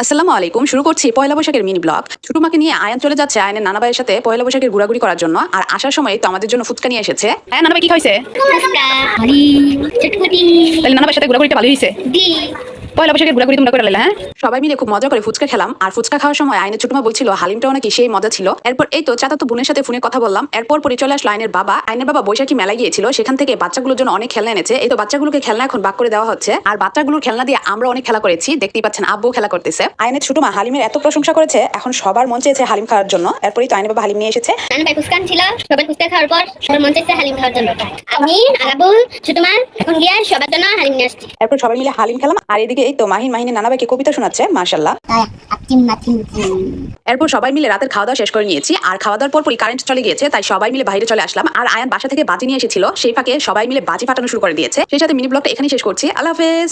আসসালামু আলাইকুম। শুরু করছি পয়লা বৈশাখের মিনি ব্লগ। ছোট মাকে নিয়ে আয়ান চলে যাচ্ছে আয়নের নানা ভাইয়ের সাথে পয়লা বৈশাখের ঘোরাঘুরি করার জন্য। আর আসার সময় তো আমাদের জন্য ফুচকা নিয়ে এসেছে। হ্যাঁ নানা ভাই, কি খাইছে? তাহলে নানা ভাইয়ের সাথে ঘোরাঘুরিটা ভালোই হয়েছে। পয়লা বৈশাখের ঘোরাঘুরি তোমরা করে লাইলা? হ্যাঁ, সবাই মিলে খুব মজা করে ফুচকা খেলাম। আর ফুচকা খাওয়ার সময় আইনের ছোট মা বলছিল হালিমটাও নাকি সেই মজা ছিল। এরপর এই তো চাচাতো বোনের সাথে ফোনে কথা বললাম। এরপর পরে চলে আসলো আইনের বাবা বৈশাখী মেলায় গিয়েছিল, সেখান থেকে বাচ্চাগুলোর জন্য অনেক খেলনা এনেছে। এই তো বাচ্চাগুলোকে খেলনা এখন ভাগ করে দেওয়া হচ্ছে। আর বাচ্চাগুলোর খেলনা দিয়ে আমরা অনেক খেলা করেছি, দেখতেই পাচ্ছেন আব্বু খেলা করতেছে। আইনের ছোট মা হালিমের এত প্রশংসা করেছে, এখন সবার মন চেয়েছে হালিম খাওয়ার জন্য। এরপরই তো আইনের বাবা হালিম নিয়ে এসেছে। নানু ভাই ফুচকা ছিল, সবাই ফুচকা খাওয়ার পর সবার মন চাইছে হালিম খাওয়ার জন্য। আমি আলাবু ছোট মা এখন গিয়ে সবার জন্য হালিম নিয়ে আসছি। এরপর সবাই মিলে হালিম খেলাম। আর এদিকে এই তো মাহিনের নানা ভাইকে কবিতা শোনাচ্ছে, মাশাআল্লাহ। এরপর সবাই মিলে রাতের খাওয়া দাওয়া শেষ করে নিয়েছি। আর খাওয়া দাওয়ার পরই কারেন্ট চলে গিয়েছে, তাই সবাই মিলে বাইরে চলে আসলাম। আর আয়ান বাসা থেকে বাজি নিয়ে এসেছিল, সেই ফাঁকে সবাই মিলে বাজি ফাটানো শুরু করে দিয়েছে। সেই সাথে মিনি ব্লগটা এখানেই শেষ করছি। আল্লাহ হাফেজ।